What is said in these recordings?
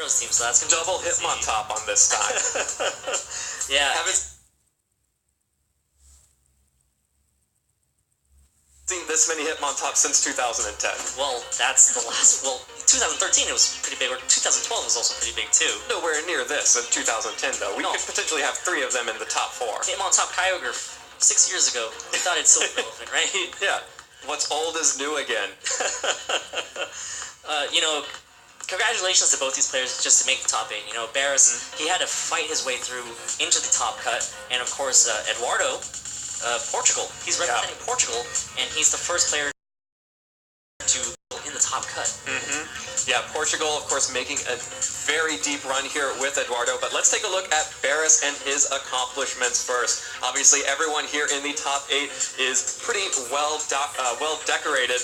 team, so that's gonna double Hitmontop on this time. Yeah. Haven't seen this many Hitmontops since 2010. Well, that's the last. Well, 2013 it was pretty big, or 2012 was also pretty big too. Nowhere near this in 2010, though. We could potentially have 3 of them in the top 4. Hitmontop Kyogre 6 years ago. We thought it's still relevant, right? Yeah. What's old is new again. You know, congratulations to both these players just to make the top 8. You know, Baris, he had to fight his way through into the top cut, and of course, Eduardo, Portugal. He's representing Portugal, and he's the first player to go in the top cut. Yeah, Portugal, of course, making a very deep run here with Eduardo, but let's take a look at Baris and his accomplishments first. Obviously, everyone here in the top 8 is pretty well decorated.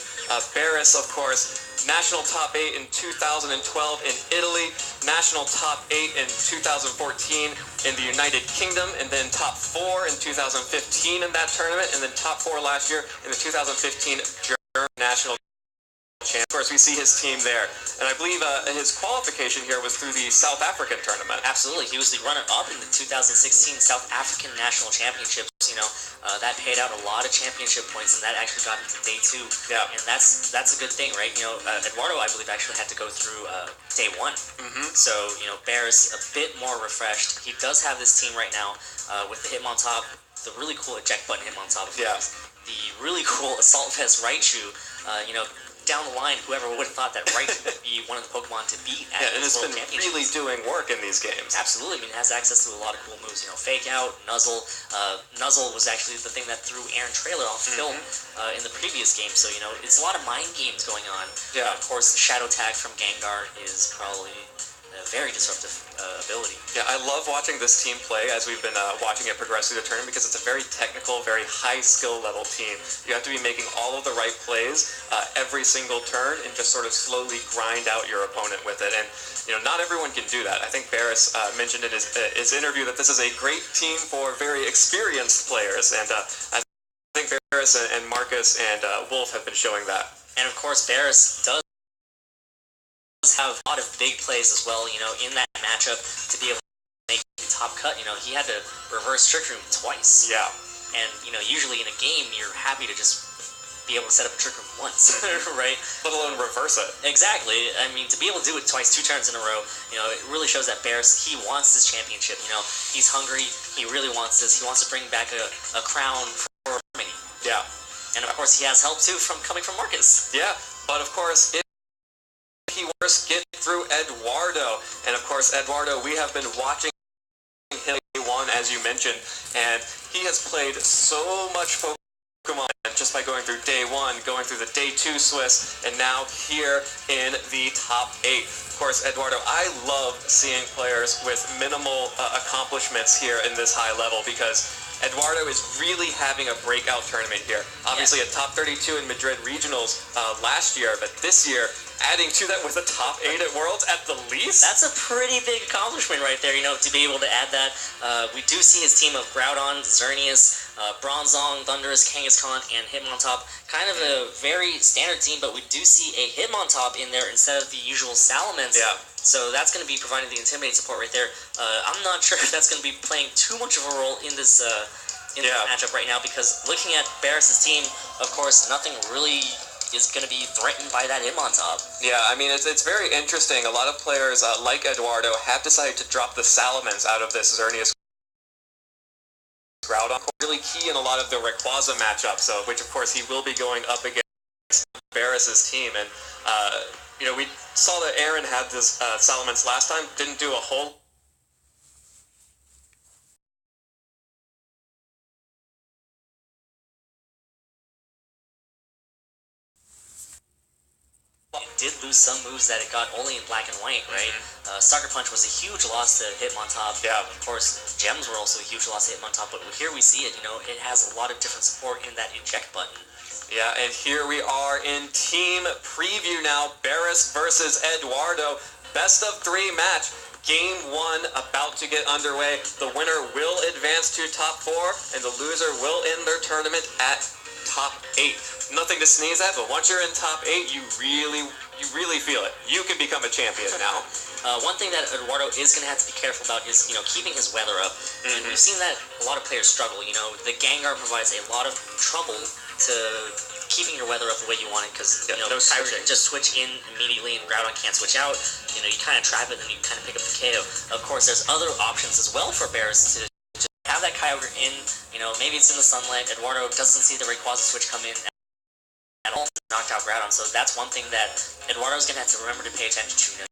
Baris, of course, national top 8 in 2012 in Italy, national top 8 in 2014 in the United Kingdom, and then top 4 in 2015 in that tournament, and then top 4 last year in the 2015 German national champ. Of course, we see his team there, and I believe his qualification here was through the South African tournament. Absolutely, he was the runner-up in the 2016 South African National Championships. You know, that paid out a lot of championship points, and that actually got him to day 2. Yeah, and that's a good thing, right? You know, Eduardo, I believe, actually had to go through day 1. So you know, Baris a bit more refreshed. He does have this team right now with the Hitmontop, the really cool eject button Hitmontop, the really cool Assault Vest Raichu. You know, down the line, whoever would have thought that Raichu would be one of the Pokemon to beat at and it's been really doing work in these games. Absolutely. I mean, it has access to a lot of cool moves. You know, Fake Out, Nuzzle. Nuzzle was actually the thing that threw Aaron Trailer off film in the previous game. So, you know, it's a lot of mind games going on. Yeah. Of course, Shadow Tag from Gengar is probably a very disruptive ability. Yeah, I love watching this team play as we've been watching it progress through the tournament, because it's a very technical, very high skill level team. You have to be making all of the right plays every single turn and just sort of slowly grind out your opponent with it. And you know, not everyone can do that. I think Baris mentioned in his interview that this is a great team for very experienced players, and I think Baris and Marcus and Wolf have been showing that. And of course, Baris does have a lot of big plays as well, you know, in that matchup to be able to make the top cut. You know, he had to reverse Trick Room twice. Yeah. And, you know, usually in a game, you're happy to just be able to set up a Trick Room once, right? Let alone reverse it. Exactly. I mean, to be able to do it twice, 2 turns in a row, you know, it really shows that Baris, he wants this championship. You know, he's hungry. He really wants this. He wants to bring back a crown for Germany. Yeah. And, of course, he has help, too, coming from Marcus. Yeah, but, of course, he wants to get through Eduardo, and of course Eduardo, we have been watching him day 1, as you mentioned, and he has played so much Pokemon just by going through day 1, going through the day 2 Swiss, and now here in the top 8. Of course, Eduardo, I love seeing players with minimal accomplishments here in this high level, because Eduardo is really having a breakout tournament here. Obviously, a top 32 in Madrid Regionals last year, but this year, adding to that with a top 8 at Worlds at the least? That's a pretty big accomplishment right there, you know, to be able to add that. We do see his team of Groudon, Xerneas, Bronzong, Thundurus, Kangaskhan, and Hitmontop. Kind of a very standard team, but we do see a Hitmontop in there instead of the usual Salamence. Yeah. So that's going to be providing the Intimidate support right there. I'm not sure if that's going to be playing too much of a role in this this matchup right now, because looking at Baris' team, of course, nothing really is going to be threatened by that Hitmontop. Yeah, I mean, it's very interesting. A lot of players, like Eduardo, have decided to drop the Salamence out of this Xerneas Groudon. Really key in a lot of the Rayquaza matchups, which, of course, he will be going up against Baris' team. And, you know, we saw that Aaron had this Salamence last time, didn't do a whole It did lose some moves that it got only in black and white, right? Sucker Punch was a huge loss to Hitmontop. Yeah. Of course, Gems were also a huge loss to Hitmontop, but here we see it, you know, it has a lot of different support in that eject button. Yeah, and here we are in team preview now. Baris versus Eduardo. Best of 3 match. Game 1 about to get underway. The winner will advance to top 4, and the loser will end their tournament at top 8. Nothing to sneeze at, but once you're in top 8, you really feel it. You can become a champion now. One thing that Eduardo is going to have to be careful about is, keeping his weather up. And we've seen that a lot of players struggle. The Gengar provides a lot of trouble to keeping your weather up the way you want it, because no Kyogre switching. can just switch in immediately and Groudon can't switch out. You kind of trap it and you kind of pick up the KO. Of course, there's other options as well for Baris to have that Kyogre in. Maybe it's in the sunlight. Eduardo doesn't see the Rayquaza switch come in at all, knocked out Groudon. So that's one thing that Eduardo's going to have to remember to pay attention to.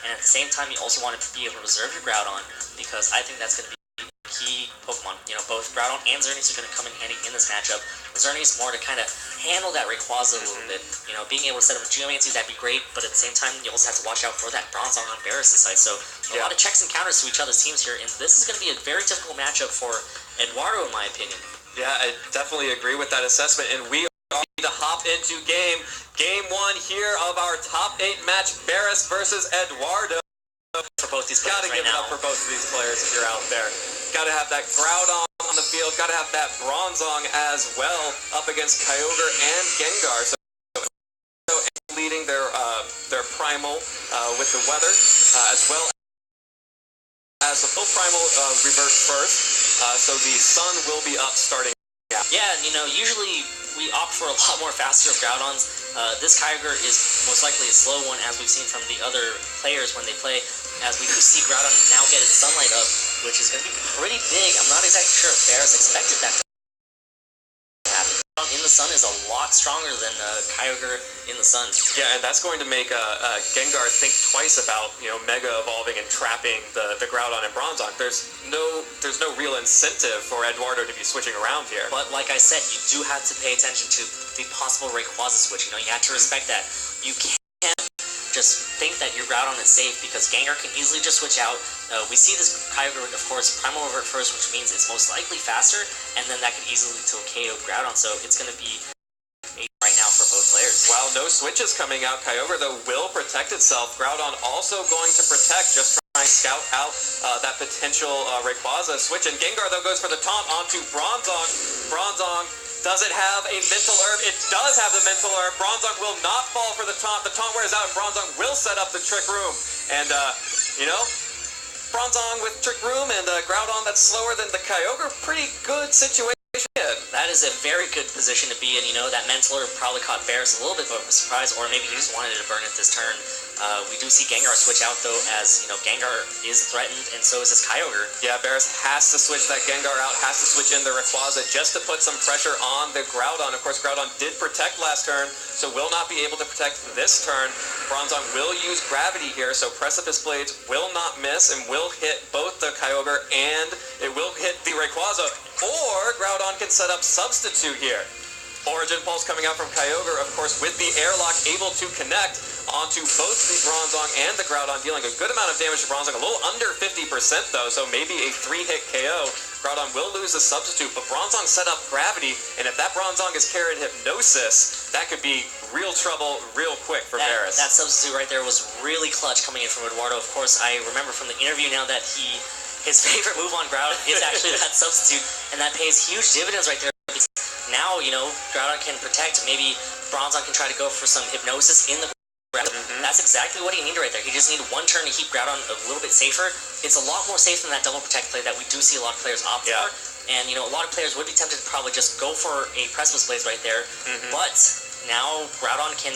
And at the same time, you also want to be able to reserve your Groudon, because I think that's going to be key Pokemon. Both Groudon and Xerneas are going to come in handy in this matchup. Xerneas more to kind of handle that Rayquaza a little bit. Being able to set up a Geomancy, that'd be great, but at the same time, you also have to watch out for that Bronzong on Baris' side. So a lot of checks and counters to each other's teams here, and this is going to be a very difficult matchup for Eduardo, in my opinion. Yeah, I definitely agree with that assessment, and we are ready to hop into game 1 here of our top 8 match, Baris versus Eduardo. For both these players Gotta give it up for both of these players if you're out there. Gotta have that Groudon on the field, gotta have that Bronzong as well up against Kyogre and Gengar. So leading their primal with the weather, as well as the full primal reverse first. So the sun will be up starting. Yeah, usually we opt for a lot more faster Groudons. This Kyogre is most likely a slow one, as we've seen from the other players when they play, as we do see Groudon now get its sunlight up, which is going to be pretty big. I'm not exactly sure if Baris expected that to happen. Groudon in the sun is a lot stronger than Kyogre in the sun. Yeah, and that's going to make Gengar think twice about Mega evolving and trapping the Groudon and Bronzong. There's no real incentive for Eduardo to be switching around here. But like I said, you do have to pay attention to the possible Rayquaza switch. You have to respect that. You can't just think that your Groudon is safe, because Gengar can easily just switch out. We see this Kyogre, of course, Primal Revert first, which means it's most likely faster, and then that could easily lead to a KO Groudon. So it's going to be right now for both players. Wow, no switches coming out. Kyogre, though, will protect itself. Groudon also going to protect, just trying to scout out that potential Rayquaza switch. And Gengar, though, goes for the taunt onto Bronzong. Bronzong, does it have a Mental Herb? It does have the Mental Herb. Bronzong will not fall for the taunt. The taunt wears out, and Bronzong will set up the Trick Room. And, Bronzong with Trick Room and Groudon that's slower than the Kyogre, pretty good situation. That is a very good position to be in. That Mental Herb probably caught Baris a little bit of a surprise, or maybe he just wanted to burn it this turn. We do see Gengar switch out, though, as, Gengar is threatened, and so is his Kyogre. Yeah, Baris has to switch that Gengar out, has to switch in the Rayquaza just to put some pressure on the Groudon. Of course, Groudon did protect last turn, so will not be able to protect this turn. Bronzong will use Gravity here, so Precipice Blades will not miss and will hit both the Kyogre and it will hit the Rayquaza, or Groudon can set up Substitute here. Origin Pulse coming out from Kyogre, of course, with the Airlock able to connect onto both the Bronzong and the Groudon, dealing a good amount of damage to Bronzong, a little under 50% though, so maybe a 3-hit KO. Groudon will lose the Substitute, but Bronzong set up Gravity, and if that Bronzong is carrying Hypnosis, that could be real trouble real quick for Baris. That Substitute right there was really clutch coming in from Eduardo. Of course, I remember from the interview now that his favorite move on Groudon is actually that Substitute, and that pays huge dividends right there. Now, Groudon can protect. Maybe Bronzong can try to go for some Hypnosis in the Groudon. That's exactly what he needed right there. He just needed one turn to keep Groudon a little bit safer. It's a lot more safe than that double protect play that we do see a lot of players opt for. And, a lot of players would be tempted to probably just go for a Precipice Blaze right there. But now Groudon can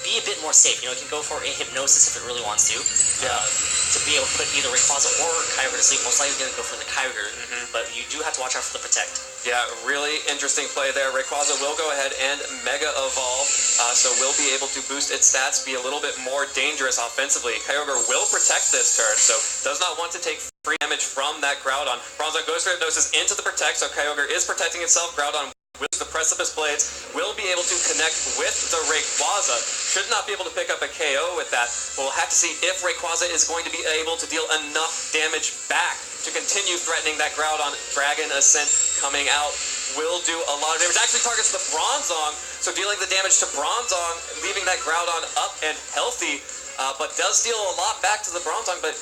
be a bit more safe. It can go for a Hypnosis if it really wants to. To be able to put either Rayquaza or Kyogre to sleep. Most likely going to go for the Kyogre, but you do have to watch out for the Protect. Yeah, really interesting play there. Rayquaza will go ahead and Mega Evolve, so will be able to boost its stats, be a little bit more dangerous offensively. Kyogre will protect this turn, so does not want to take free damage from that Groudon. Bronzong goes for Hypnosis into the Protect, so Kyogre is protecting itself. Groudon with the Precipice Blades will be able to connect with the Rayquaza. Should not be able to pick up a KO with that. We'll have to see if Rayquaza is going to be able to deal enough damage back to continue threatening that Groudon. Dragon Ascent coming out will do a lot of damage. Actually targets the Bronzong, so dealing the damage to Bronzong, leaving that Groudon up and healthy, but does deal a lot back to the Bronzong, but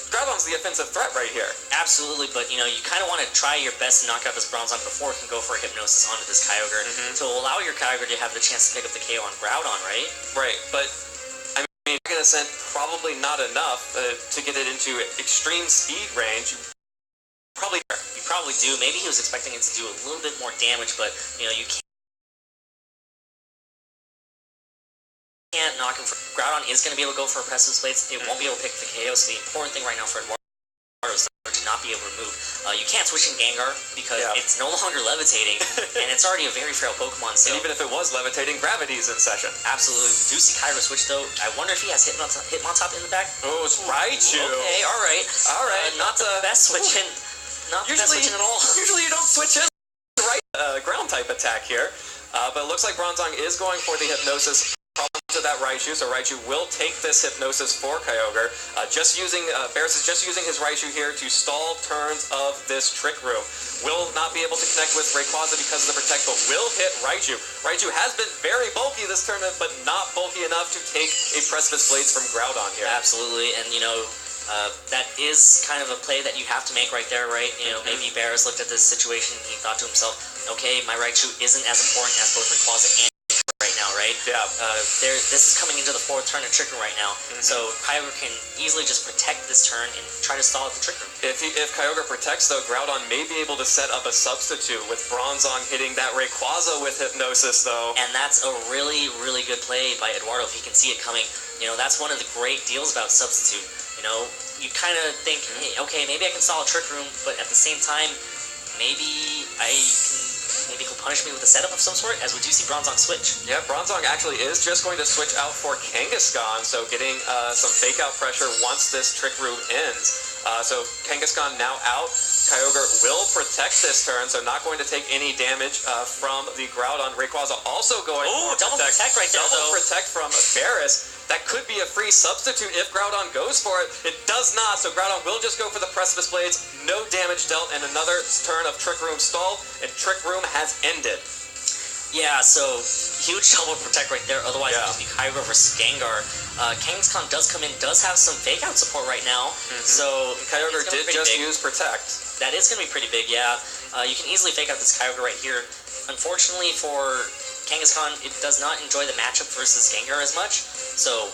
Groudon's the offensive threat right here. Absolutely, but you kind of want to try your best to knock out this Bronzong before it can go for a Hypnosis onto this Kyogre to allow your Kyogre to have the chance to pick up the KO on Groudon, right? Right, but I mean, Dragon Ascent, probably not enough to get it into extreme speed range. You probably do. Maybe he was expecting it to do a little bit more damage, but you know, you can't knock him for Groudon is going to be able to go for Oppressive Blades. It won't be able to pick the KO, so the important thing right now for Eduardo is to not be able to move. You can't switch in Gengar because it's no longer levitating, and it's already a very frail Pokemon. So and even if it was levitating, gravity's in session. Absolutely. We do see Kyra switch though. I wonder if he has Hitmontop in the back. Oh, it's Raichu. Okay, all right. Not the best switching. Not the best switching at all. Usually you don't switch in ground type attack here, but it looks like Bronzong is going for the Hypnosis to that Raichu, so Raichu will take this Hypnosis for Kyogre. Baris is just using his Raichu here to stall turns of this Trick Room. Will not be able to connect with Rayquaza because of the Protect, but will hit Raichu. Raichu has been very bulky this tournament, but not bulky enough to take a Precipice Blades from Groudon here. Absolutely, and you know, that is kind of a play that you have to make right there, right? You know, maybe Baris looked at this situation and he thought to himself, okay, my Raichu isn't as important as both Rayquaza and right now, right? Yeah. This is coming into the fourth turn of Trick Room right now, so Kyogre can easily just protect this turn and try to stall out the Trick Room. If Kyogre protects, though, Groudon may be able to set up a substitute with Bronzong hitting that Rayquaza with Hypnosis, though. And that's a really, really good play by Eduardo if he can see it coming. You know, that's one of the great deals about substitute. You know, you kind of think, hey, okay, maybe I can stall a Trick Room, but at the same time, maybe he'll punish me with a setup of some sort, as we do see Bronzong switch. Yeah, Bronzong actually is just going to switch out for Kangaskhan, so getting some fake-out pressure once this Trick Room ends. So Kangaskhan now out. Kyogre will protect this turn, so not going to take any damage from the Groudon. Rayquaza also going for double protect right there, double protect from Baris. That could be a free substitute if Groudon goes for it. It does not, so Groudon will just go for the Precipice Blades. No damage dealt, and another turn of Trick Room stalled, and Trick Room has ended. Yeah, so huge double protect right there. Otherwise, it would be Kyogre versus Gengar. Kangaskhan does come in, does have some fake out support right now. So Kyogre did just use Protect. That is going to be pretty big, yeah. You can easily fake out this Kyogre right here. Unfortunately for Kangaskhan, it does not enjoy the matchup versus Gengar as much. So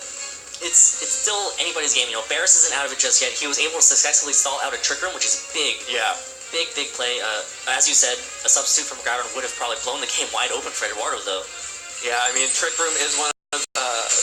it's still anybody's game. You know, Baris isn't out of it just yet. He was able to successfully stall out a Trick Room, which is big. Yeah. Big play. As you said, a substitute from Groudon would have probably blown the game wide open for Eduardo, though. Yeah, I mean, Trick Room is one of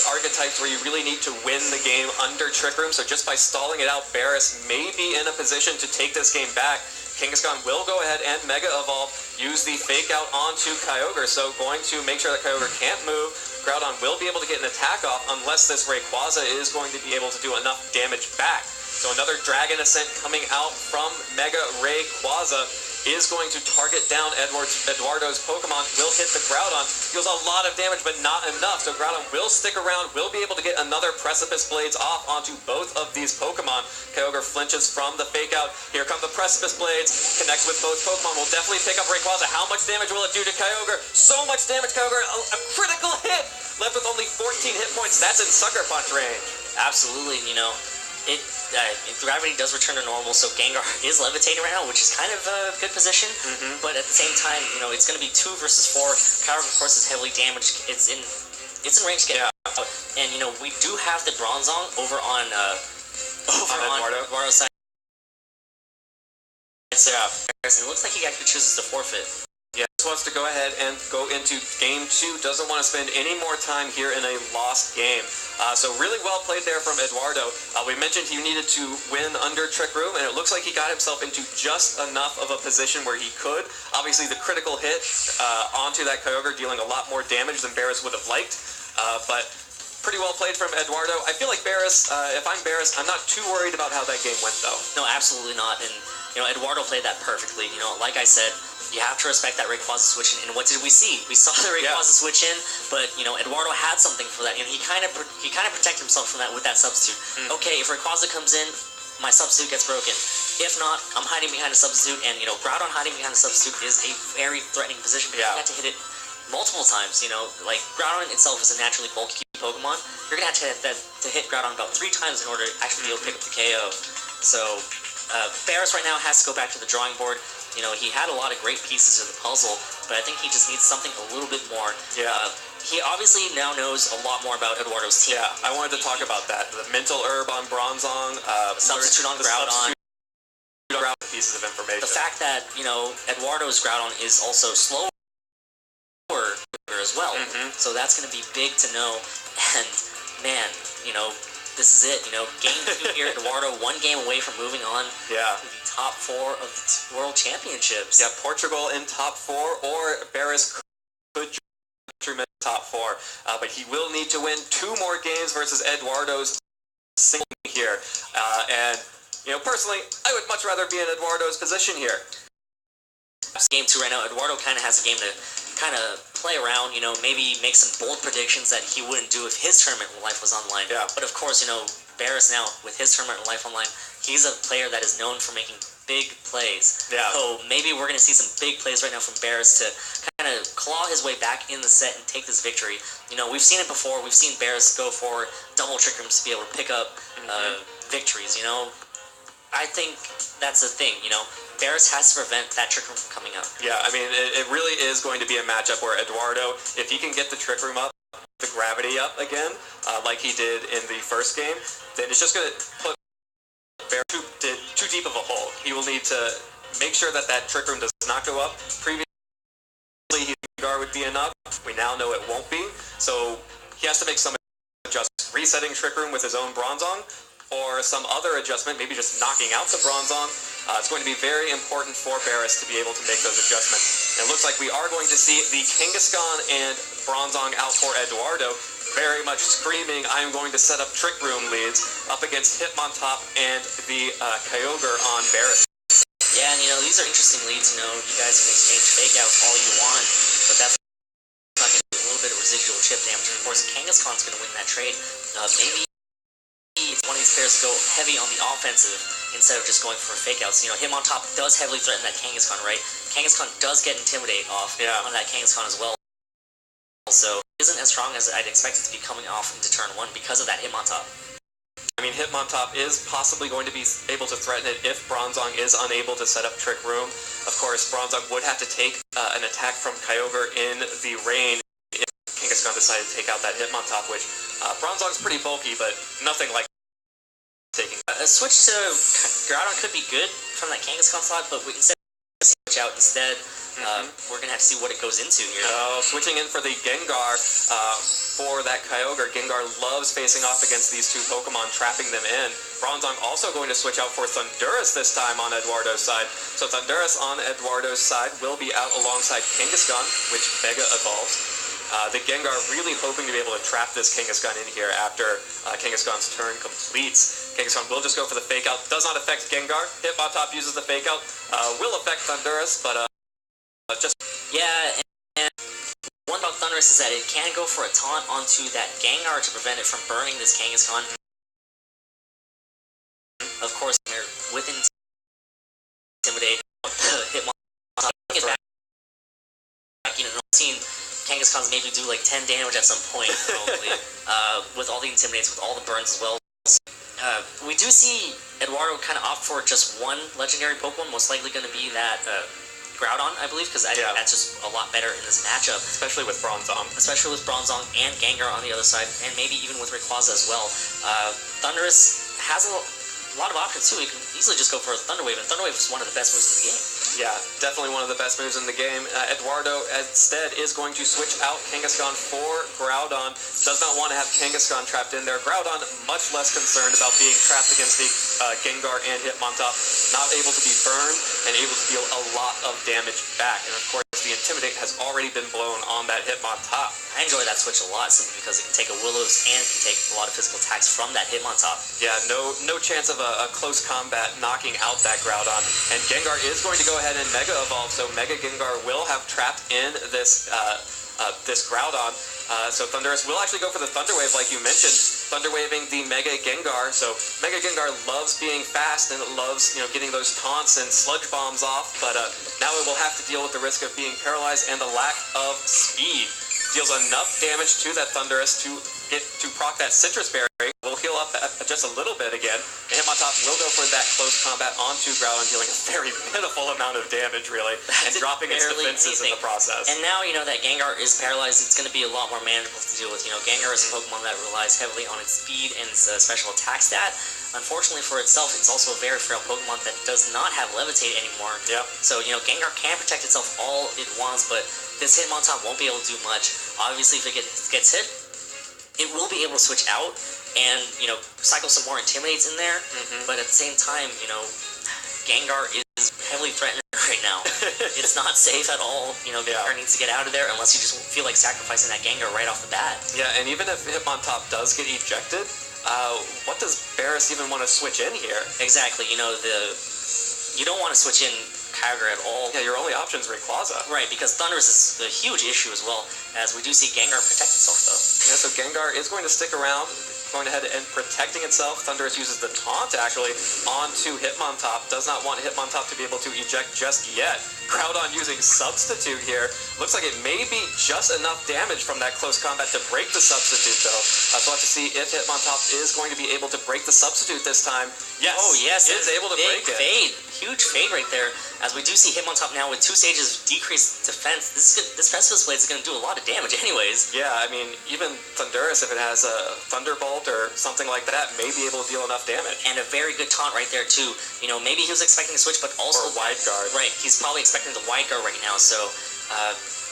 archetypes where you really need to win the game under Trick Room, so just by stalling it out, Baris may be in a position to take this game back. Kangaskhan will go ahead and Mega Evolve, use the Fake Out onto Kyogre, so going to make sure that Kyogre can't move. Groudon will be able to get an attack off unless this Rayquaza is going to be able to do enough damage back. So another Dragon Ascent coming out from Mega Rayquaza is going to target down Eduardo's Pokemon, will hit the Groudon, deals a lot of damage, but not enough, so Groudon will stick around, will be able to get another Precipice Blades off onto both of these Pokemon. Kyogre flinches from the Fake Out. Here come the Precipice Blades, connects with both Pokemon, will definitely pick up Rayquaza. How much damage will it do to Kyogre? So much damage, Kyogre, a critical hit! Left with only 14 hit points, that's in Sucker Punch range. Absolutely, you know, gravity does return to normal, so Gengar is levitating right now, which is kind of a good position. But at the same time, you know, it's going to be 2 versus 4. Kyogre, of course, is heavily damaged. It's in range to get out. And you know, we do have the Bronzong over on Eduardo's side. So, it looks like he actually chooses to forfeit. Yeah, just wants to go ahead and go into game 2. Doesn't want to spend any more time here in a lost game. So really well played there from Eduardo. We mentioned he needed to win under Trick Room, and it looks like he got himself into just enough of a position where he could. Obviously, the critical hit onto that Kyogre, dealing a lot more damage than Baris would have liked. But pretty well played from Eduardo. I feel like Baris, if I'm Baris, I'm not too worried about how that game went, though. No, absolutely not. And, you know, Eduardo played that perfectly. You know, like I said, you have to respect that Rayquaza switch in. And what did we see? We saw the Rayquaza switch in, but you know, Eduardo had something for that. You know, he kind of protected himself from that with that substitute. Okay, if Rayquaza comes in, my substitute gets broken. If not, I'm hiding behind a substitute, and you know, Groudon hiding behind a substitute is a very threatening position because you have to hit it multiple times. You know, like Groudon itself is a naturally bulky Pokemon. You're gonna have to hit Groudon about 3 times in order to actually be able to pick up the KO. So Baris right now has to go back to the drawing board. You know, he had a lot of great pieces of the puzzle, but I think he just needs something a little bit more. he obviously now knows a lot more about Eduardo's team. Yeah, I wanted to talk about that. The mental herb on Bronzong, substitute on Groudon. Pieces of information. The fact that, you know, Eduardo's Groudon is also slower as well. So that's going to be big to know. And, man, you know, this is it. You know, game 2 here, Eduardo 1 game away from moving on to the top 4 of the World Championships. Yeah, Portugal in top 4, or Baris could join top 4. But he will need to win 2 more games versus Eduardo's single here. And, you know, personally, I would much rather be in Eduardo's position here. Game 2 right now, Eduardo kind of has a game to kind of play around, you know, maybe make some bold predictions that he wouldn't do if his tournament life was online. Yeah. But of course, you know, Baris now, with his tournament life online, he's a player that is known for making big plays. Yeah. So maybe we're going to see some big plays right now from Baris to kind of claw his way back in the set and take this victory. You know, we've seen it before. We've seen Baris go for double trick rooms to be able to pick up victories, you know. I think that's the thing, you know. Baris has to prevent that trick room from coming up. Yeah, I mean, it really is going to be a matchup where Eduardo, if he can get the trick room up, the gravity up again, like he did in the first game, then it's just going to put Baris too deep of a hole. He will need to make sure that that trick room does not go up. Previously, Gengar would be enough. We now know it won't be. So he has to make some adjustments. Resetting trick room with his own Bronzong, or some other adjustment, maybe just knocking out the Bronzong. It's going to be very important for Baris to be able to make those adjustments. And it looks like we are going to see the Kangaskhan and Bronzong out for Eduardo, very much screaming, I'm going to set up Trick Room leads up against Hitmontop and the Kyogre on Baris. Yeah, and you know, these are interesting leads, you know, you guys can exchange fake-outs all you want, but that's not going to do a little bit of residual chip damage. And of course, Kangaskhan's going to win that trade. Maybe one of these players go heavy on the offensive instead of just going for fake-outs. You know, Hitmontop does heavily threaten that Kangaskhan, right? Kangaskhan does get Intimidate off on that Kangaskhan as well. So, it isn't as strong as I'd expect it to be coming off into turn 1 because of that Hitmontop. I mean, Hitmontop is possibly going to be able to threaten it if Bronzong is unable to set up Trick Room. Of course, Bronzong would have to take an attack from Kyogre in the rain if Kangaskhan decided to take out that Hitmontop, which Bronzong's pretty bulky, but nothing like taking. A switch to Groudon could be good from that Kangaskhan slot, but instead of switch out instead, we're going to have to see what it goes into here. Switching in for the Gengar for that Kyogre. Gengar loves facing off against these 2 Pokemon, trapping them in. Bronzong also going to switch out for Thundurus this time on Eduardo's side. So Thundurus on Eduardo's side will be out alongside Kangaskhan, which Mega evolves. The Gengar really hoping to be able to trap this Kangaskhan in here after Kangaskhan's turn completes. Kangaskhan will just go for the fake out. Does not affect Gengar. Hitmontop uses the fake out. Will affect Thundurus, but just... Yeah, and one about Thundurus is that it can go for a taunt onto that Gengar to prevent it from burning this Kangaskhan. Of course, they're with Intimidate. Hitmontop get back. You know, I've seen Kangaskhan's maybe do like 10 damage at some point, probably, with all the Intimidates, with all the burns as well. We do see Eduardo kind of opt for just one legendary Pokemon, most likely going to be that Groudon, I believe, because I think that's just a lot better in this matchup. Especially with Bronzong. Especially with Bronzong and Gengar on the other side, and maybe even with Rayquaza as well. Thundurus has a lot of options too. He can easily just go for a Thunder Wave, and Thunder Wave is one of the best moves in the game. Yeah, definitely one of the best moves in the game. Eduardo, instead, is going to switch out Kangaskhan for Groudon. Does not want to have Kangaskhan trapped in there. Groudon, much less concerned about being trapped against the Gengar and Hitmontop. Not able to be burned, and able to deal a lot of damage back. And of course, the Intimidate has already been blown on that Hitmontop. I enjoy that switch a lot, simply because it can take a Willows and can take a lot of physical attacks from that Hitmontop. Yeah, no chance of a close combat knocking out that Groudon. And Gengar is going to go ahead and Mega Evolve, so Mega Gengar will have trapped in this this Groudon. So Thundurus will actually go for the Thunder Wave, like you mentioned, Thunder Waving the Mega Gengar. So Mega Gengar loves being fast, and it loves, you know, getting those taunts and sludge bombs off. But now it will have to deal with the risk of being paralyzed and the lack of speed. Deals enough damage to that Thundurus to proc that Citrus Berry. Will heal up just a little bit again. And Hitmontop will go for that close combat onto Groudon, dealing a very pitiful amount of damage, really, and dropping its defenses in the process. And now, you know, that Gengar is paralyzed, it's going to be a lot more manageable to deal with. You know, Gengar is a Pokemon that relies heavily on its speed and its special attack stat. Unfortunately for itself, it's also a very frail Pokemon that does not have Levitate anymore. Yep. So, you know, Gengar can protect itself all it wants, but this Hitmontop won't be able to do much. Obviously, if it gets hit, it will be able to switch out and, you know, cycle some more Intimidates in there. But at the same time, you know, Gengar is heavily threatened right now. It's not safe at all. You know, Gengar needs to get out of there unless you just feel like sacrificing that Gengar right off the bat. Yeah, and even if Hitmontop does get ejected, what does Baris even want to switch in here? Exactly. You know, you don't want to switch in Kyogre at all. Yeah, your only option is Rayquaza. Right, because Thundurus is a huge issue as well, as we do see Gengar protect itself, though. Yeah, so Gengar is going to stick around, going ahead and protecting itself. Thundurus uses the taunt, actually, onto Hitmontop. Does not want Hitmontop to be able to eject just yet. Groudon using Substitute here. Looks like it may be just enough damage from that close combat to break the Substitute, though. So we'll have to see if Hitmontop is going to be able to break the Substitute this time. Yes, oh, yes, it is able to break it. Fade. Huge fade right there, as we do see Hitmontop now with 2 stages of decreased defense. This Precipice Blade is going to do a lot of damage anyways. Yeah, I mean, even Thundurus, if it has a Thunderbolt or something like that, may be able to deal enough damage. And a very good taunt right there, too. You know, maybe he was expecting to switch, but also... Or Wide Guard. Right, he's probably expecting the Wide Guard right now, so...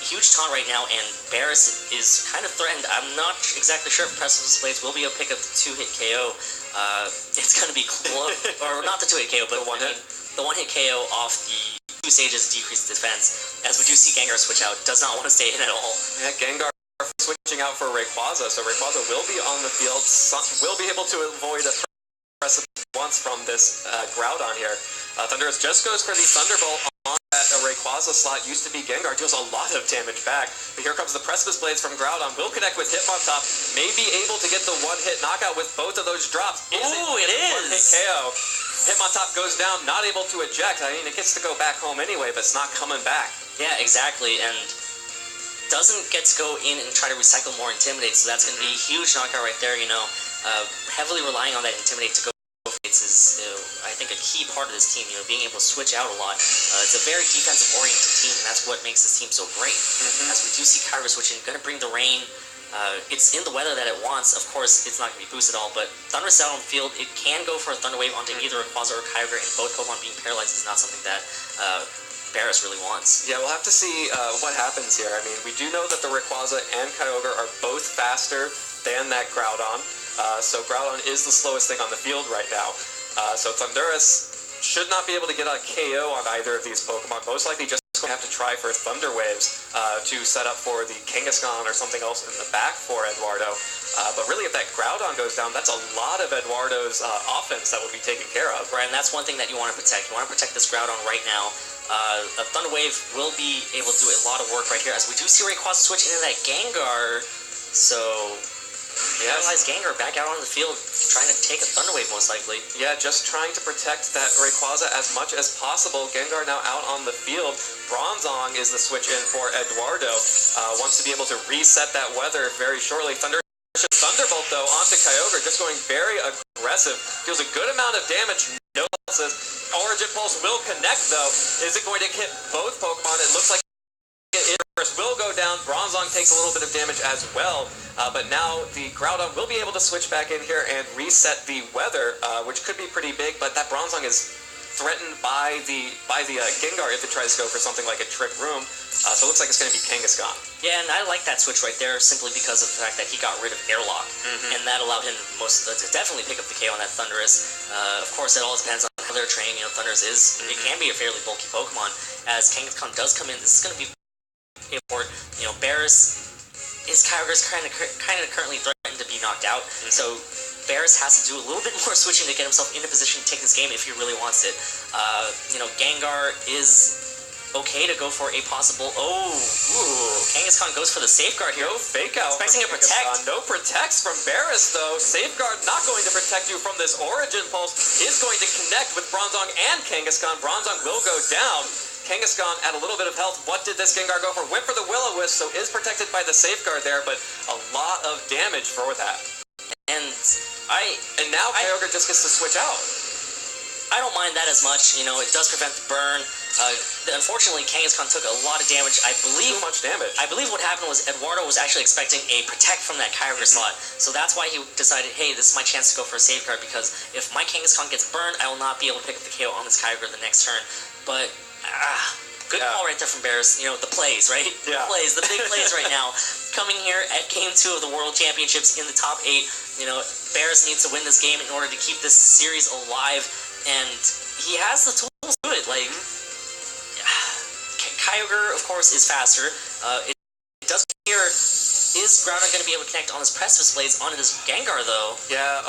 huge taunt right now, and Baris is kind of threatened. I'm not exactly sure if Precipice Blades will be able to pick up the 2-hit KO. It's going to be close, or not the 2-hit KO, but the 1-hit KO off the 2 stages of decreased defense. As we do see Gengar switch out, does not want to stay in at all. Yeah, Gengar switching out for Rayquaza, so Rayquaza will be on the field, will be able to avoid a Precipice once from this Groudon here. Thundurus just goes for the Thunderbolt on that Rayquaza slot. Used to be Gengar, deals a lot of damage back. But here comes the Precipice Blades from Groudon. Will connect with Hitmontop. May be able to get the 1-hit knockout with both of those drops. Ooh, it is! 1-hit KO. Hitmontop goes down, not able to eject. I mean, it gets to go back home anyway, but it's not coming back. Yeah, exactly, and doesn't get to go in and try to recycle more Intimidate, so that's going to be a huge knockout right there, you know. Heavily relying on that Intimidate to go is, I think, a key part of this team, you know, being able to switch out a lot. It's a very defensive-oriented team, and that's what makes this team so great. As we do see Kyogre switching, going to bring the rain. It's in the weather that it wants. Of course, it's not going to be boosted at all, but Thundurus out on the field, it can go for a Thunder Wave onto either Rayquaza or Kyogre, and both Pokemon being paralyzed is not something that Baris really wants. Yeah, we'll have to see what happens here. I mean, we do know that the Rayquaza and Kyogre are both faster than that Groudon. So Groudon is the slowest thing on the field right now. So Thundurus should not be able to get a KO on either of these Pokemon. Most likely just going to have to try for Thunder Waves to set up for the Kangaskhan or something else in the back for Eduardo. But really, if that Groudon goes down, that's a lot of Eduardo's offense that will be taken care of. Right, and that's one thing that you want to protect. You want to protect this Groudon right now. A Thunder Wave will be able to do a lot of work right here, as we do see Rayquaza switch into that Gengar. So... paralyzed Gengar back out on the field, trying to take a Thunder Wave most likely. Yeah, just trying to protect that Rayquaza as much as possible. Gengar now out on the field. Bronzong is the switch in for Eduardo. Wants to be able to reset that weather very shortly. Thunderbolt, though, onto Kyogre, just going very aggressive. Deals a good amount of damage. No losses. Origin Pulse will connect, though. Is it going to hit both Pokemon? It looks like will go down. Bronzong takes a little bit of damage as well, but now the Groudon will be able to switch back in here and reset the weather, which could be pretty big, but that Bronzong is threatened by the Gengar if it tries to go for something like a Trick Room, so it looks like it's going to be Kangaskhan. Yeah, and I like that switch right there simply because of the fact that he got rid of Airlock, and that allowed him to definitely pick up the KO on that Thundurus. Of course, it all depends on how they're trained. You know, Thundurus it can be a fairly bulky Pokemon. As Kangaskhan does come in, this is going to be important. You know, Baris, his Kyogre's kind of currently threatened to be knocked out, so Baris has to do a little bit more switching to get himself into position to take this game if he really wants it. You know, Gengar is okay to go for a possible... Kangaskhan goes for the Safeguard here. No fake out. Expecting a Protect. No protects from Baris, though. Safeguard not going to protect you from this Origin Pulse. Is going to connect with Bronzong and Kangaskhan. Bronzong will go down. Kangaskhan at a little bit of health. What did this Gengar go for? Went for the Will-O-Wisp, so is protected by the Safeguard there, but a lot of damage for that. And And now Kyogre just gets to switch out. I don't mind that as much. You know, it does prevent the burn. Unfortunately, Kangaskhan took a lot of damage. I believe Too much damage. I believe what happened was Eduardo was actually expecting a protect from that Kyogre slot. So that's why he decided, hey, this is my chance to go for a safeguard, because if my Kangaskhan gets burned, I will not be able to pick up the KO on this Kyogre the next turn. But, good call right there from Baris. You know, the plays, right? Yeah. The big plays right now. Coming here at Game 2 of the World Championships in the top 8, you know, Baris needs to win this game in order to keep this series alive, and he has the tools to do it. Like, Kyogre, of course, is faster. It does appear, is Groudon going to be able to connect on his Precipice Blades onto this Gengar, though? Yeah,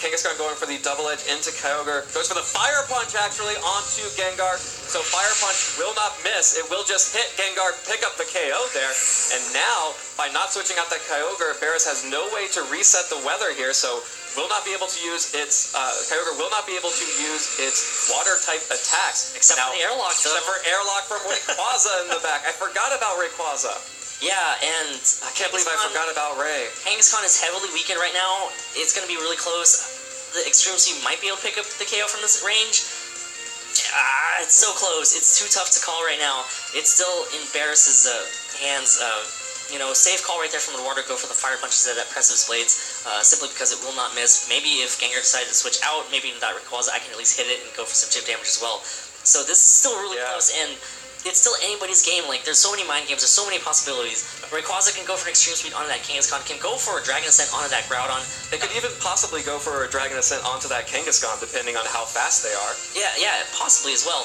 Kangaskhan going for the double edge into Kyogre. Goes for the Fire Punch, actually, onto Gengar. So Fire Punch will not miss. It will just hit Gengar, pick up the KO there. And now, by not switching out that Kyogre, Baris has no way to reset the weather here, so will not be able to use its, Kyogre will not be able to use its water-type attacks. Except for the Airlock, though. Except for Airlock from Rayquaza in the back. I forgot about Rayquaza. Yeah, and I can't believe I forgot about Ray. Kangaskhan is heavily weakened right now. It's going to be really close. The Extreme Speed might be able to pick up the KO from this range. It's so close. It's too tough to call right now. It's still in Baris's hands. You know, safe call right there from Eduardo. Go for the Fire Punches at that Precipice Blades, simply because it will not miss. Maybe if Gengar decided to switch out, maybe in that Rayquaza, I can at least hit it and go for some chip damage as well. So this is still really close, and it's still anybody's game. Like, there's so many mind games, there's so many possibilities. Rayquaza can go for an Extreme Speed onto that Kangaskhan, can go for a Dragon Ascent onto that Groudon. They could even possibly go for a Dragon Ascent onto that Kangaskhan, depending on how fast they are. Yeah, possibly as well.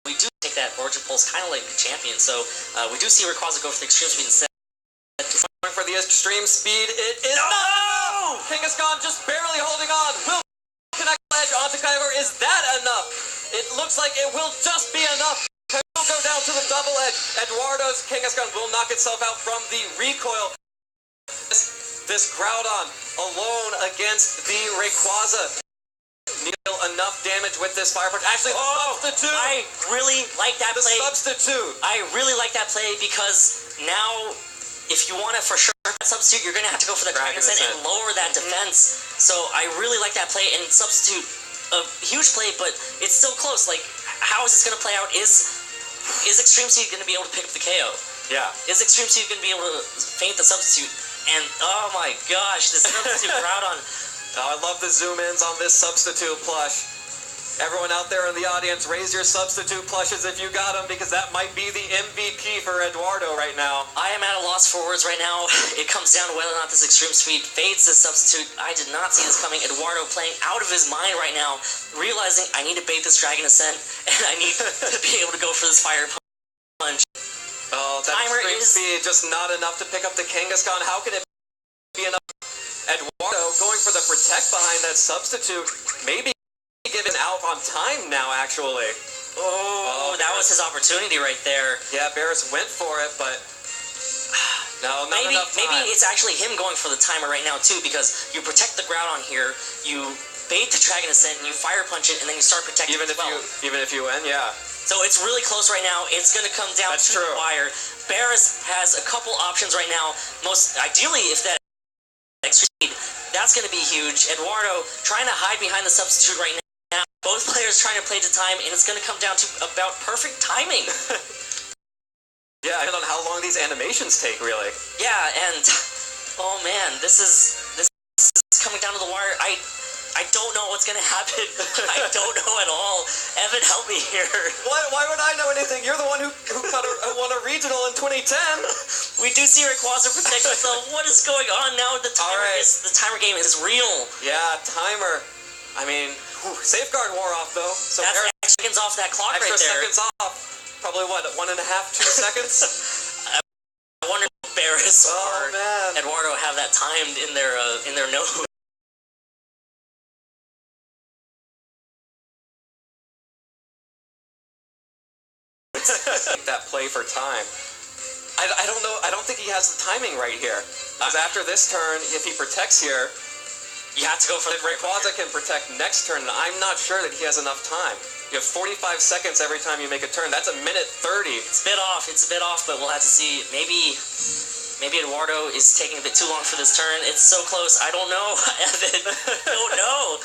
We do take that Origin Pulse kind of like the champion, so we do see Rayquaza go for the Extreme Speed instead. Going for the Extreme Speed, it is not! Kangaskhan just barely holding on. Will connect ledge onto Kyogre. Is that enough? It looks like it will just be enough. Kyogre will go down to the double edge. Eduardo's Kangaskhan will knock itself out from the recoil. This Groudon alone against the Rayquaza. Neal enough damage with this Fire Punch. Actually, the substitute. I really like that play. The substitute. I really like that play because now, if you want to for sure substitute, you're going to have to go for the Dragon Ascent and lower that defense. So I really like that play, and substitute, a huge play, but it's still close. Like, how is this going to play out? Is Extreme Speed going to be able to pick up the KO? Yeah. Is Extreme Speed going to be able to feint the substitute? And oh my gosh, this substitute Groudon. I love the zoom-ins on this substitute plush. Everyone out there in the audience, raise your substitute plushes if you got them, because that might be the MVP for Eduardo right now. I am at a loss for words right now. It comes down to whether or not this Extreme Speed fades this substitute. I did not see this coming. Eduardo playing out of his mind right now, realizing I need to bait this Dragon Ascent, and I need to be able to go for this Fire Punch. Oh, that Extreme Speed just not enough to pick up the Kangaskhan. How can it be enough? Eduardo going for the protect behind that substitute. Maybe given out on time now, actually. Oh, that was his opportunity right there. Yeah, Baris went for it, but no, not enough time. Maybe it's actually him going for the timer right now, too, because you protect the Groudon here, you bait the Dragon Ascent, and you Fire Punch it, and then you start protecting even as well. Even if you win, yeah. So it's really close right now. It's going to come down to the wire. Baris has a couple options right now. Most ideally, if that Extreme Speed, that's going to be huge. Eduardo trying to hide behind the substitute right now. Both players trying to play to time, and it's going to come down to about perfect timing. Yeah, depending on how long these animations take, really. Yeah, and oh man, this is coming down to the wire. I don't know what's gonna happen. I don't know at all. Evan, help me here. Why would I know anything? You're the one who won a regional in 2010. We do see Rayquaza protect himself. What is going on now? The timer game is real. Yeah, timer. I mean, safeguard wore off though. So that's extra seconds off that clock right there. Extra seconds off. Probably what, 1.5, 2 seconds? I wonder if Baris or Eduardo have that timed in their notes. That play for time. I don't know. I don't think he has the timing right here. Because after this turn, if he protects here, you have to go for the Rayquaza can protect next turn, and I'm not sure that he has enough time. You have 45 seconds every time you make a turn. That's a minute 30. It's a bit off, but we'll have to see. Maybe Maybe Eduardo is taking a bit too long for this turn. It's so close. I don't know, Evan. Don't know.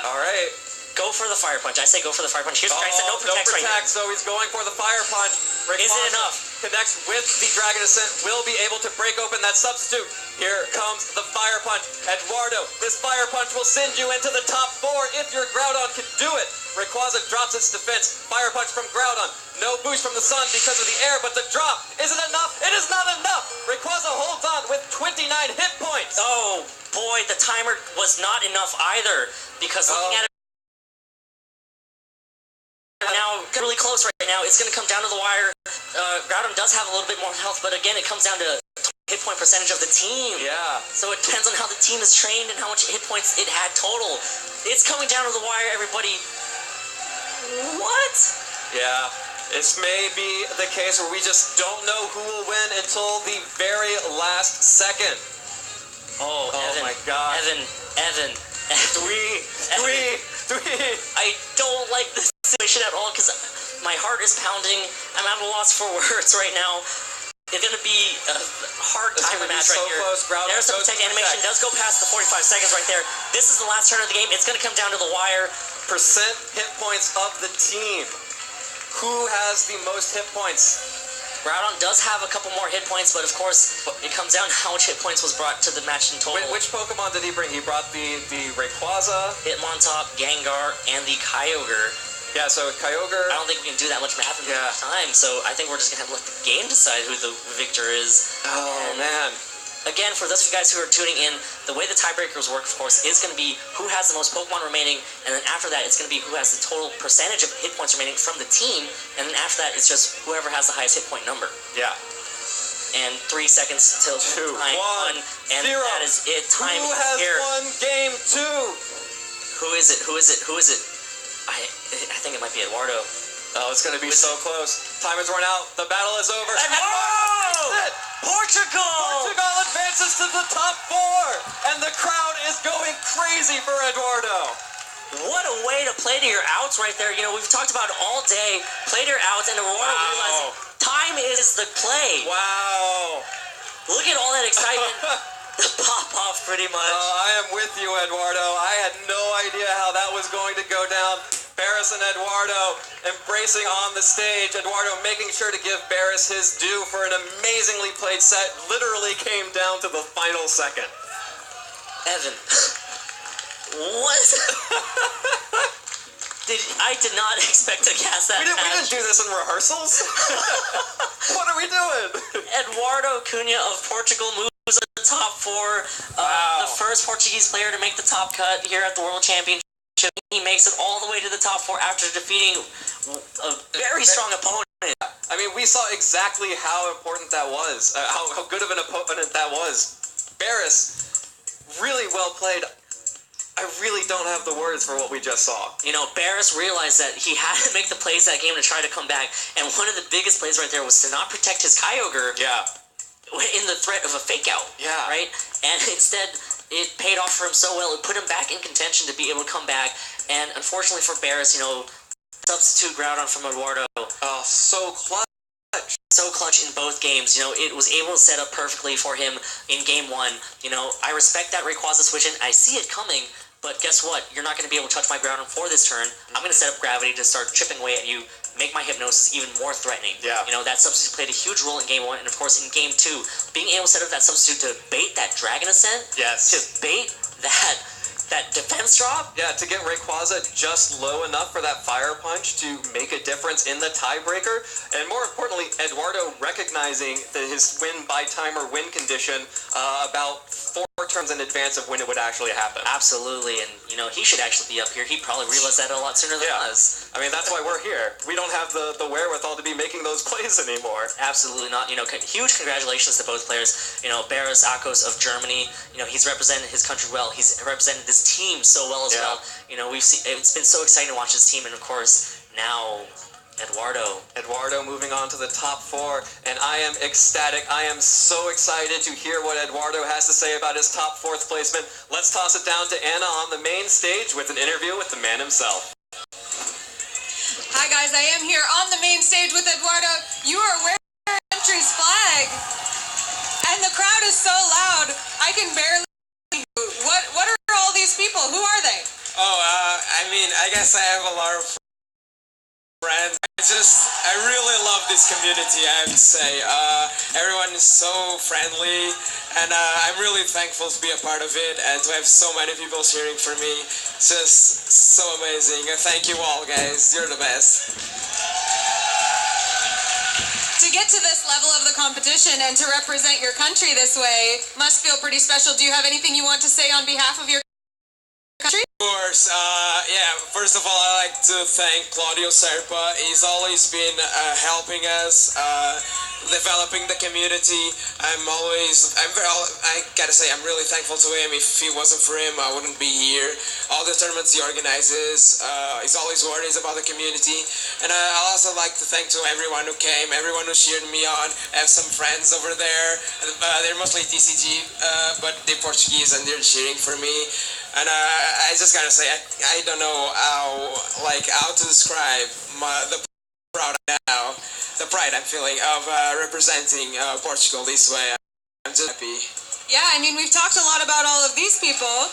All right. Go for the fire punch. I say go for the fire punch. Here's Dragon Ascent. No protects right here. So he's going for the fire punch. Is it enough? Connects with the Dragon Ascent. Will be able to break open that substitute. Here comes the fire punch. Eduardo, this fire punch will send you into the top 4 if your Groudon can do it. Rayquaza drops its defense. Fire punch from Groudon. No boost from the sun because of the air, but the drop isn't enough. It is not enough. Rayquaza holds on with 29 hit points. Oh boy, the timer was not enough either because looking at it now, really close right now. It's going to come down to the wire. Groudon does have a little bit more health, but again, it comes down to hit point percentage of the team. Yeah. So it depends on how the team is trained and how much hit points it had total. It's coming down to the wire, everybody. What? Yeah. This may be the case where we just don't know who will win until the very last second. Oh, Evan, my God. Evan. Three. I don't like this situation at all because my heart is pounding. I'm at a loss for words right now. It's going to be a hard timer match right here. There's the protect animation. Does go past the 45 seconds right there. This is the last turn of the game. It's going to come down to the wire. Percent hit points of the team. Who has the most hit points? Groudon does have a couple more hit points, but of course, it comes down to how much hit points was brought to the match in total. Which Pokemon did he bring? He brought the Rayquaza, Hitmontop, Gengar, and the Kyogre. Yeah, so Kyogre. I don't think we can do that much math in time, so I think we're just going to have to let the game decide who the victor is. Oh, man. Again, for those of you guys who are tuning in, the way the tiebreakers work, of course, is going to be who has the most Pokemon remaining, and then after that, it's going to be who has the total percentage of hit points remaining from the team, and then after that, it's just whoever has the highest hit point number. Yeah. And 3 seconds till 2, 1, and 0. That is it. Time who has here. won game 2? Who is it? I think it might be Eduardo. Oh, it's going to be so close. Time has run out. The battle is over. Eduardo! Portugal advances to the top 4, and the crowd is going crazy for Eduardo. What a way to play to your outs right there. You know, we've talked about it all day. Play to your outs, and Eduardo realizing time is the play. Wow. Look at all that excitement. The pop-off, pretty much. I am with you, Eduardo. I had no idea how that was going to go down. Baris and Eduardo embracing on the stage. Eduardo making sure to give Baris his due for an amazingly played set. Literally came down to the final second. Evan. What? I did not expect to cast that we didn't do this in rehearsals. What are we doing? Eduardo Cunha of Portugal moves to the top 4. The first Portuguese player to make the top cut here at the World Championship. He makes it all the way to the top 4 after defeating a very strong opponent. I mean, we saw exactly how important that was, how good of an opponent that was. Baris, really well played. I really don't have the words for what we just saw. You know, Baris realized that he had to make the plays that game to try to come back, and one of the biggest plays right there was to not protect his Kyogre in the threat of a fake out. Yeah. Right? And instead, it paid off for him so well. It put him back in contention to be able to come back, and unfortunately for Baris, you know, substitute Groudon from Eduardo. Oh, so clutch. So clutch in both games. You know, it was able to set up perfectly for him in game 1. You know, I respect that Rayquaza switch in. I see it coming, but guess what? You're not going to be able to touch my Groudon for this turn. I'm going to set up Gravity to start chipping away at you, make my Hypnosis even more threatening. Yeah. You know, that substitute played a huge role in game 1, and of course in game 2, being able to set up that substitute to bait that Dragon Ascent. Yes. To bait that defense drop. Yeah, to get Rayquaza just low enough for that fire punch to make a difference in the tiebreaker. And more importantly, Eduardo recognizing that his win by timer win condition about 4 turns in advance of when it would actually happen. Absolutely, and you know, he should actually be up here. He probably realized that a lot sooner than us. I mean, that's why we're here. We don't have the wherewithal to be making those plays anymore. Absolutely not. You know, huge congratulations to both players. You know, Baris Akcos of Germany, you know, he's represented his country well. He's represented this team so well as well. You know, it's been so exciting to watch this team, and of course, now Eduardo moving on to the top 4, and I am ecstatic. I am so excited to hear what Eduardo has to say about his top 4th placement. Let's toss it down to Anna on the main stage with an interview with the man himself. Hi guys, I am here on the main stage with Eduardo. You are wearing your country's flag. And the crowd is so loud, I can barely hear you. What are all these people? Who are they? Oh, I mean, I guess I have a lot of friends. I really love this community, I have to say. Everyone is so friendly, and I'm really thankful to be a part of it and to have so many people cheering for me. It's just so amazing. Thank you all, guys. You're the best. To get to this level of the competition and to represent your country this way must feel pretty special. Do you have anything you want to say on behalf of your country? Of course, yeah, first of all, I like to thank Claudio Serpa. He's always been helping us, developing the community. I gotta say, I'm really thankful to him. If it wasn't for him, I wouldn't be here. All the tournaments he organizes, he's always worries about the community. And I'll also like to thank to everyone who came, everyone who cheered me on. I have some friends over there. They're mostly TCG, but they're Portuguese and they're cheering for me. And I just gotta say, I don't know how to describe the pride I'm feeling of representing Portugal this way. I'm just happy. Yeah, I mean, we've talked a lot about all of these people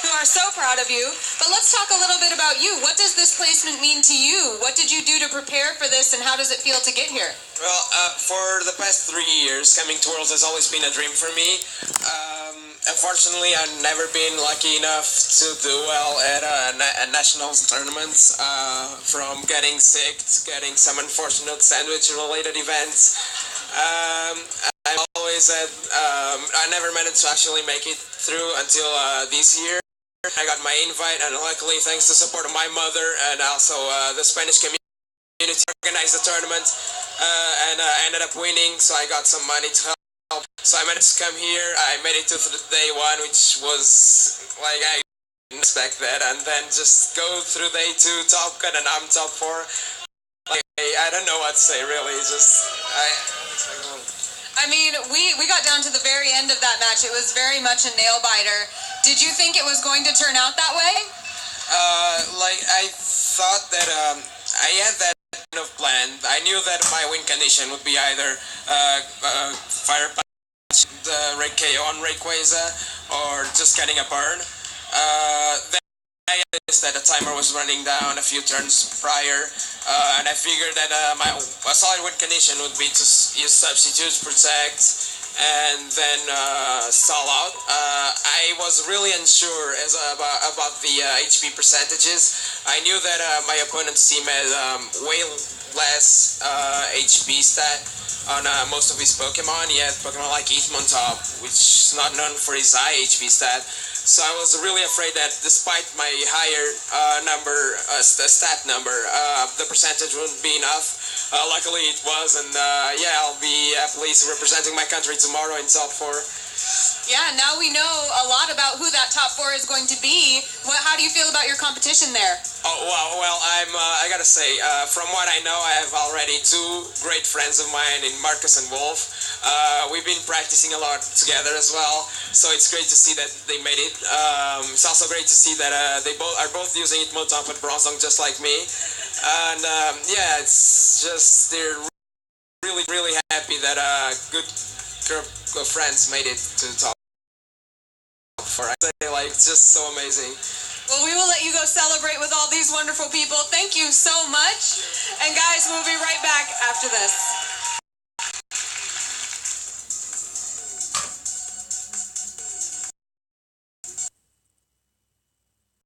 who are so proud of you, but let's talk a little bit about you. What does this placement mean to you? What did you do to prepare for this, and how does it feel to get here? Well, for the past 3 years, coming to Worlds has always been a dream for me. Unfortunately, I've never been lucky enough to do well at national tournaments, from getting sick to getting some unfortunate sandwich-related events. I always said I never managed to actually make it through until this year. I got my invite, and luckily, thanks to the support of my mother and also the Spanish community, organized the tournament, and I ended up winning, so I got some money to help. So I managed to come here. I made it to day one, which was like, I didn't expect that, and then just go through day two, top cut, and I'm top four. Like, I don't know what to say, really. I mean, we got down to the very end of that match. It was very much a nail-biter. Did you think it was going to turn out that way? I thought that I had that kind of plan. I knew that my win condition would be either fire punch, the KO on Rayquaza, or just getting a burn. Then I noticed that the timer was running down a few turns prior, and I figured that a solid win condition would be to use substitutes, protect, and then stall out. I was really unsure about the HP percentages. I knew that my opponent's team had way less HP stat on most of his Pokemon. He had Pokemon like Hitmontop, which is not known for his high HP stat. So I was really afraid that despite my higher stat number, the percentage wouldn't be enough. Luckily it was, and yeah, I'll be happily representing my country tomorrow in top 4. Yeah, now we know a lot about who that top 4 is going to be. How do you feel about your competition there? Oh, well, I gotta say, from what I know, I have already 2 great friends of mine in Marcus and Wolf. We've been practicing a lot together as well, so it's great to see that they made it. It's also great to see that they are both using Hitmontop and Bronzong just like me. And yeah, it's just, they're really happy that good group of friends made it to the top 4. I say, like, it's just so amazing. Well, we will let you go celebrate with all these wonderful people. Thank you so much. And guys, we'll be right back after this.